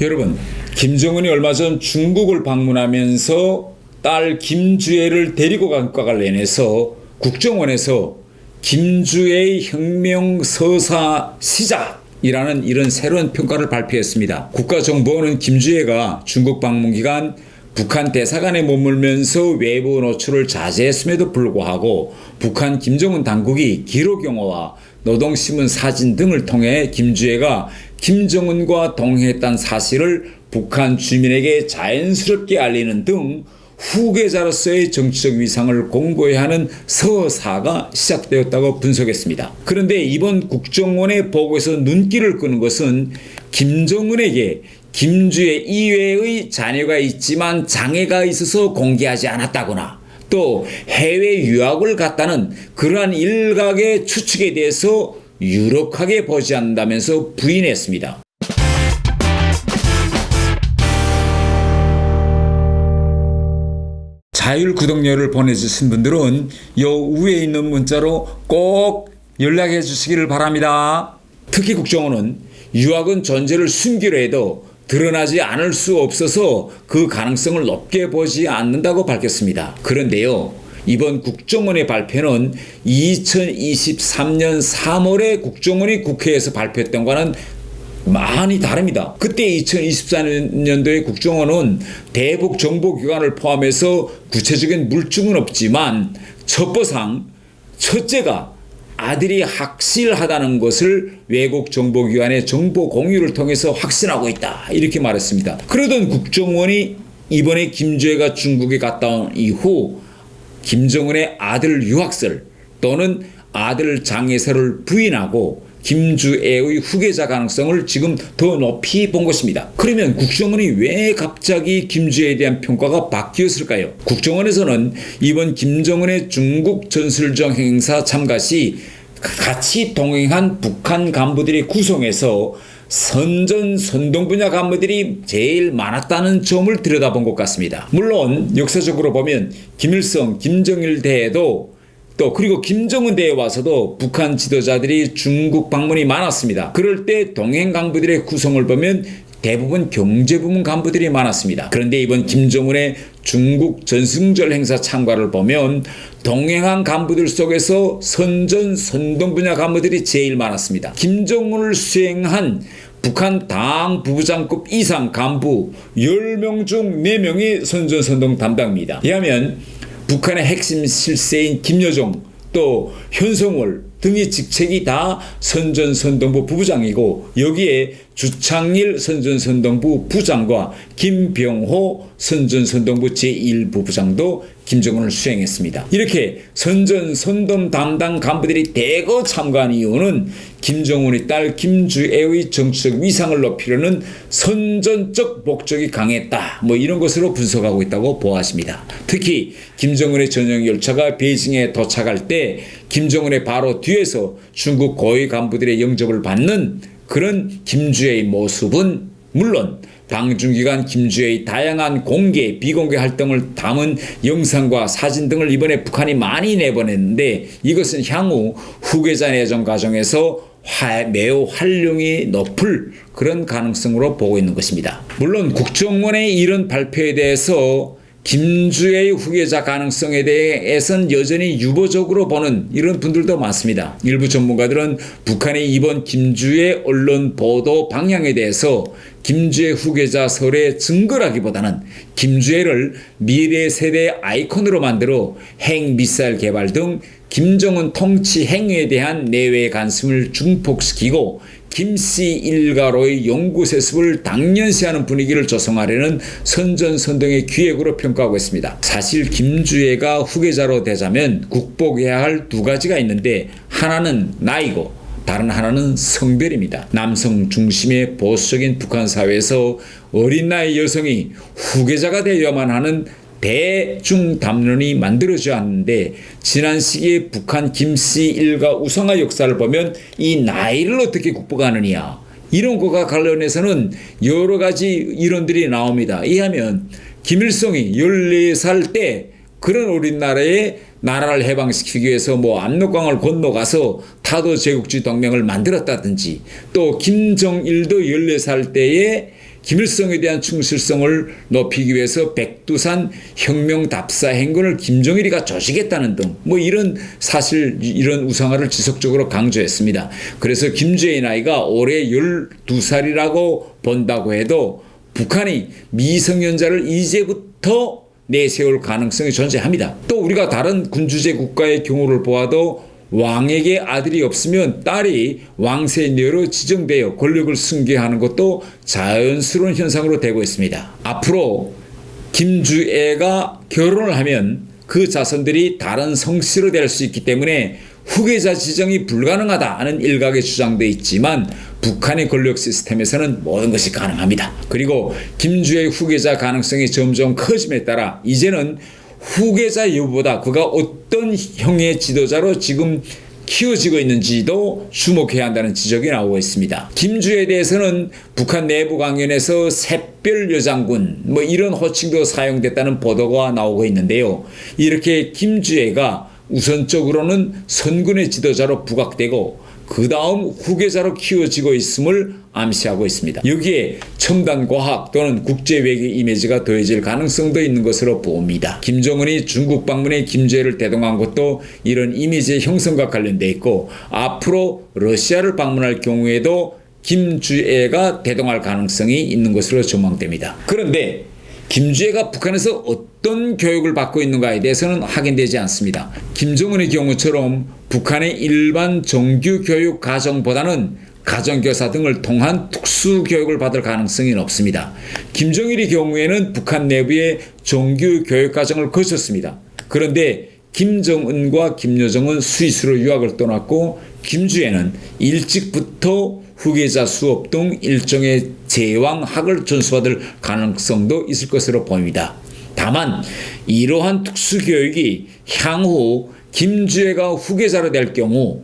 여러분, 김정은이 얼마 전 중국을 방문하면서 딸 김주애를 데리고 간 것과 관련해서 국정원에서 김주애의 혁명 서사 시작이라는 이런 새로운 평가를 발표했습니다. 국가정보원은 김주애가 중국 방문 기간 북한 대사관에 머물면서 외부 노출을 자제했음에도 불구하고 북한 김정은 당국이 기록 영화와 노동신문 사진 등을 통해 김주애가 김정은과 동행했다는 사실을 북한 주민에게 자연스럽게 알리는 등 후계자로서의 정치적 위상을 공고히 하는 서사가 시작되었다고 분석했습니다. 그런데 이번 국정원의 보고에서 눈길을 끄는 것은 김정은에게 김주애 이외의 자녀가 있지만 장애가 있어서 공개하지 않았다거나 또 해외 유학을 갔다는 그러한 일각의 추측에 대해서 유력하게 보지 않는다면서 부인했습니다. 자율 구독료를 보내주신 분들은 요 위에 있는 문자로 꼭 연락해 주시기를 바랍니다. 특히 국정원은 유학은 존재를 숨기려 해도 드러나지 않을 수 없어서 그 가능성을 높게 보지 않는다고 밝혔습니다. 그런데요, 이번 국정원의 발표는 2023년 3월에 국정원이 국회에서 발표했던 것과는 많이 다릅니다. 그때 2024년도에 국정원은 대북 정보기관을 포함해서 구체적인 물증은 없지만 첩보상 첫째가 아들이 확실하다는 것을 외국 정보기관의 정보 공유를 통해서 확신하고 있다, 이렇게 말했습니다. 그러던 국정원이 이번에 김주애가 중국에 갔다 온 이후 김정은의 아들 유학설 또는 아들 장애설을 부인하고 김주애의 후계자 가능성을 지금 더 높이 본 것입니다. 그러면 국정원이 왜 갑자기 김주애에 대한 평가가 바뀌었을까요? 국정원에서는 이번 김정은의 중국 전술정 행사 참가 시 같이 동행한 북한 간부들의 구성에서 선전 선동 분야 간부들이 제일 많았다는 점을 들여다본 것 같습니다. 물론 역사적으로 보면 김일성, 김정일 대회도 또 그리고 김정은 대회 와서도 북한 지도자들이 중국 방문이 많았습니다. 그럴 때 동행 간부들의 구성을 보면 대부분 경제부문 간부들이 많았습니다. 그런데 이번 김정은의 중국 전승절 행사 참가를 보면 동행한 간부들 속에서 선전 선동 분야 간부들이 제일 많았습니다. 김정은을 수행한 북한 당 부부장급 이상 간부 10명 중 4명이 선전 선동 담당입니다. 이하면 북한의 핵심 실세인 김여정 또 현성월 등의 직책이 다 선전선동부 부부장이고 여기에 주창일 선전선동부 부장과 김병호 선전선동부 제1부부장도 김정은을 수행했습니다. 이렇게 선전선동 담당 간부들이 대거 참가한 이유는 김정은의 딸 김주애의 정치적 위상을 높이려는 선전적 목적이 강했다, 이런 것으로 분석하고 있다고 보아집니다. 특히 김정은의 전용 열차가 베이징에 도착할 때 김정은의 바로 뒤에서 중국 고위 간부들의 영접을 받는 그런 김주애의 모습은 물론 방중기간 김주애의 다양한 공개, 비공개 활동을 담은 영상과 사진 등을 이번에 북한이 많이 내보냈는데 이것은 향후 후계자 내정 과정에서 매우 활용이 높을 그런 가능성으로 보고 있는 것입니다. 물론 국정원의 이런 발표에 대해서 김주애의 후계자 가능성에 대해서는 여전히 유보적으로 보는 이런 분들도 많습니다. 일부 전문가들은 북한의 이번 김주애 언론 보도 방향에 대해서 김주애 후계자 설의 증거라기보다는 김주애를 미래 세대 아이콘으로 만들어 핵미사일 개발 등 김정은 통치 행위에 대한 내외 관심을 증폭시키고 김씨 일가로의 연구세습을 당연시하는 분위기를 조성하려는 선전선동의 기획으로 평가하고 있습니다. 사실 김주애가 후계자로 되자면 국복해야 할 두 가지가 있는데 하나는 나이고 다른 하나는 성별입니다. 남성 중심의 보수적인 북한 사회에서 어린 나이 여성이 후계자가 되어야만 하는 대중 담론이 만들어져야 하는데 지난 시기에 북한 김씨 일가 우상화 역사를 보면 이 나이를 어떻게 국복하느냐 이런 것과 관련해서는 여러 가지 이론들이 나옵니다. 이하면 김일성이 14살 때 그런 어린 나라에 나라를 해방시키기 위해서 압록강을 건너가서 타도 제국주의 동맹을 만들었다든지 또 김정일도 14살 때에 김일성에 대한 충실성을 높이기 위해서 백두산 혁명 답사 행군을 김정일이가 조직했다는 등 뭐 이런 사실 이런 우상화를 지속적으로 강조했습니다. 그래서 김주애의 나이가 올해 12살이라고 본다고 해도 북한이 미성년자를 이제부터 내세울 가능성이 존재합니다. 또 우리가 다른 군주제 국가의 경우를 보아도 왕에게 아들이 없으면 딸이 왕세녀로 지정되어 권력을 승계하는 것도 자연스러운 현상으로 되고 있습니다. 앞으로 김주애가 결혼을 하면 그 자손들이 다른 성씨로 될 수 있기 때문에 후계자 지정이 불가능하다는 일각의 주장도 있지만 북한의 권력 시스템에서는 모든 것이 가능합니다. 그리고 김주애의 후계자 가능성이 점점 커짐에 따라 이제는 후계자 여부보다 그가 어떤 형의 지도자로 지금 키워지고 있는지도 주목해야 한다는 지적이 나오고 있습니다. 김주애에 대해서는 북한 내부 강연에서 샛별 여장군 뭐 이런 호칭도 사용됐다는 보도가 나오고 있는데요. 이렇게 김주애가 우선적으로는 선군의 지도자로 부각되고 그 다음 후계자로 키워지고 있음을 암시하고 있습니다. 여기에 첨단 과학 또는 국제외교 이미지가 더해질 가능성도 있는 것으로 봅니다. 김정은이 중국 방문에 김주애를 대동한 것도 이런 이미지의 형성과 관련돼 있고 앞으로 러시아를 방문할 경우에도 김주애가 대동할 가능성이 있는 것으로 전망됩니다. 그런데 김주애가 북한에서 어떤 교육을 받고 있는가에 대해서는 확인되지 않습니다. 김정은의 경우처럼 북한의 일반 정규 교육 과정보다는 가정교사 등을 통한 특수교육을 받을 가능성이 높습니다. 김정일의 경우에는 북한 내부의 정규 교육 과정을 거쳤습니다. 그런데 김정은과 김여정은 스위스로 유학을 떠났고 김주애는 일찍부터 후계자 수업 등 일종의 제왕학을 전수받을 가능성도 있을 것으로 보입니다. 다만 이러한 특수교육이 향후 김주애가 후계자로 될 경우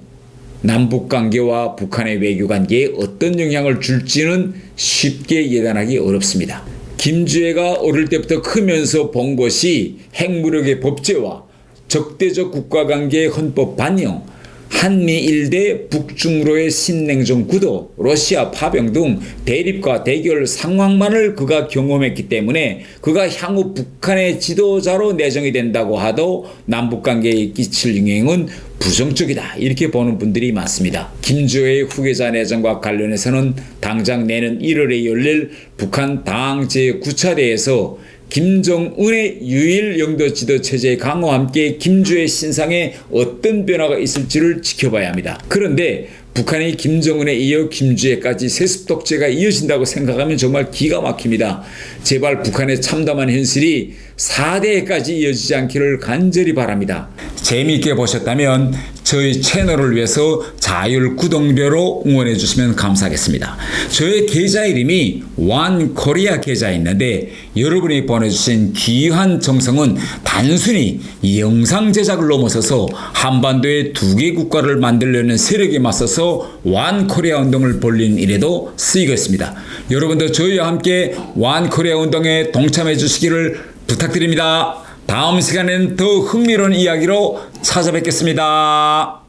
남북관계와 북한의 외교관계에 어떤 영향을 줄지는 쉽게 예단하기 어렵습니다. 김주애가 어릴 때부터 크면서 본 것이 핵무력의 법제화, 적대적 국가관계의 헌법 반영, 한미일 대 북중로의 신냉전 구도, 러시아 파병 등 대립과 대결 상황만을 그가 경험했기 때문에 그가 향후 북한의 지도자로 내정이 된다고 하도 남북관계에 끼칠 영향은 부정적이다 이렇게 보는 분들이 많습니다. 김주애의 후계자 내정과 관련해서는 당장 내년 1월에 열릴 북한 당 제9차대에서 김정은의 유일 영도 지도 체제의 강화와 함께 김주애 신상에 어떤 변화가 있을지를 지켜봐야 합니다. 그런데 북한이 김정은에 이어 김주애까지 세습 독재가 이어진다고 생각하면 정말 기가 막힙니다. 제발 북한의 참담한 현실이 4대까지 이어지지 않기를 간절히 바랍니다. 재미있게 보셨다면 저희 채널을 위해서 자율 구독료로 응원해 주시면 감사하겠습니다. 저의 계좌 이름이 OneKorea 계좌에 있는데 여러분이 보내주신 귀한 정성은 단순히 영상 제작을 넘어서서 한반도의 2개 국가를 만들려는 세력에 맞서서 OneKorea 운동을 벌린 일에도 쓰이고 있습니다. 여러분도 저희와 함께 OneKorea 운동에 동참해 주시기를 부탁드립니다. 다음 시간에는 더 흥미로운 이야기로 찾아뵙겠습니다.